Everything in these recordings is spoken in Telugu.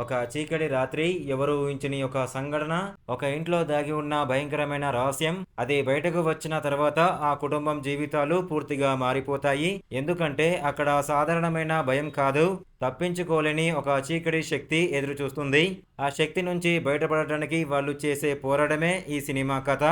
ఒక చీకటి రాత్రి ఎవరు ఊహించని ఒక సంఘటన, ఒక ఇంట్లో దాగి ఉన్న భయంకరమైన రహస్యం. అది బయటకు వచ్చిన తర్వాత ఆ కుటుంబం జీవితాలు పూర్తిగా మారిపోతాయి. ఎందుకంటే అక్కడ సాధారణమైన భయం కాదు, తప్పించుకోలేని ఒక చీకటి శక్తి ఎదురు చూస్తుంది. ఆ శక్తి నుంచి బయటపడటానికి వాళ్ళు చేసే పోరాటమే ఈ సినిమా కథ.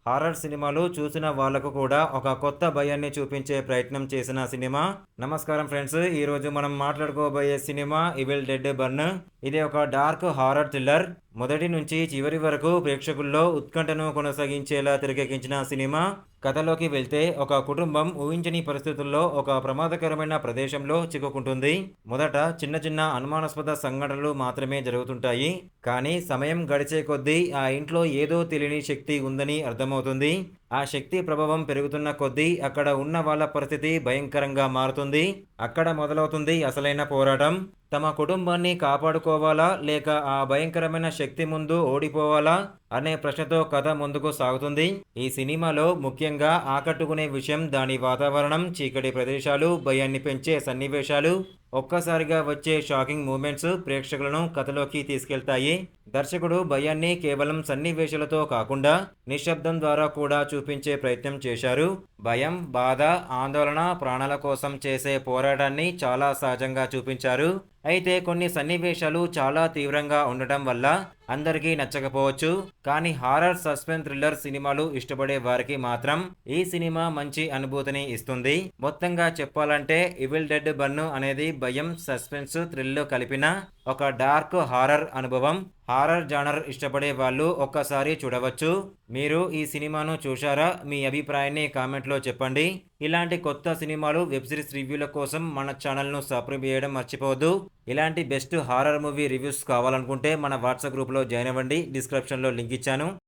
హారర్ సినిమాలు చూసిన వాళ్ళకు కూడా ఒక కొత్త భయాన్ని చూపించే ప్రయత్నం చేసిన సినిమా. నమస్కారం ఫ్రెండ్స్, ఈరోజు మనం మాట్లాడుకోబోయే సినిమా ఈవిల్ డెడ్ బర్న్. ఇది ఒక డార్క్ హారర్ థ్రిల్లర్. మొదటి నుంచి చివరి వరకు ప్రేక్షకుల్లో ఉత్కంఠను కొనసాగించేలా తెరకెక్కించిన సినిమా. కథలోకి వెళ్తే, ఒక కుటుంబం ఊహించని పరిస్థితుల్లో ఒక ప్రమాదకరమైన ప్రదేశంలో చిక్కుకుంటుంది. మొదట చిన్న చిన్న అనుమానాస్పద సంఘటనలు మాత్రమే జరుగుతుంటాయి. కానీ సమయం గడిచే కొద్దీ ఆ ఇంట్లో ఏదో తెలియని శక్తి ఉందని అర్థమవుతుంది. ఆ శక్తి ప్రభావం పెరుగుతున్న కొద్దీ అక్కడ ఉన్న వాళ్ళ పరిస్థితి భయంకరంగా మారుతుంది. అక్కడ మొదలవుతుంది అసలైన పోరాటం. తమ కుటుంబాన్ని కాపాడుకోవాలా, లేక ఆ భయంకరమైన శక్తి ముందు ఓడిపోవాలా అనే ప్రశ్నతో కథ ముందుకు సాగుతుంది. ఈ సినిమాలో ముఖ్యంగా ఆకట్టుకునే విషయం దాని వాతావరణం, చీకటి ప్రదేశాలు, భయాన్ని పెంచే సన్నివేశాలు, ఒక్కసారిగా వచ్చే షాకింగ్ మూమెంట్స్ ప్రేక్షకులను కథలోకి తీసుకెళ్తాయి. దర్శకుడు భయాన్ని కేవలం సన్నివేశాలతో కాకుండా నిశ్శబ్దం ద్వారా కూడా చూపించే ప్రయత్నం చేశారు. భయం, బాధ, ఆందోళన, ప్రాణాల కోసం చేసే పోరాటాన్ని చాలా సహజంగా చూపించారు. అయితే కొన్ని సన్నివేశాలు చాలా తీవ్రంగా ఉండటం వల్ల అందరికీ నచ్చకపోవచ్చు. కానీ హారర్, సస్పెన్స్, థ్రిల్లర్ సినిమాలు ఇష్టపడే వారికి మాత్రం ఈ సినిమా మంచి అనుభూతిని ఇస్తుంది. మొత్తంగా చెప్పాలంటే ఈవిల్ డెడ్ బర్న్ అనేది భయం, సస్పెన్స్, థ్రిల్ కలిపిన ఒక డార్క్ హారర్ అనుభవం. హారర్ జానర్ ఇష్టపడే వాళ్ళు ఒక్కసారి చూడవచ్చు. మీరు ఈ సినిమాను చూశారా? మీ అభిప్రాయాన్ని కామెంట్లో చెప్పండి. ఇలాంటి కొత్త సినిమాలు, వెబ్ సిరీస్ రివ్యూల కోసం మన ఛానల్ను సబ్స్క్రైబ్ చేయడం మర్చిపోవద్దు. ఇలాంటి బెస్ట్ హారర్ మూవీ రివ్యూస్ కావాలనుకుంటే మన వాట్సాప్ గ్రూప్లో జాయిన్ అవ్వండి. డిస్క్రిప్షన్లో లింక్ ఇచ్చాను.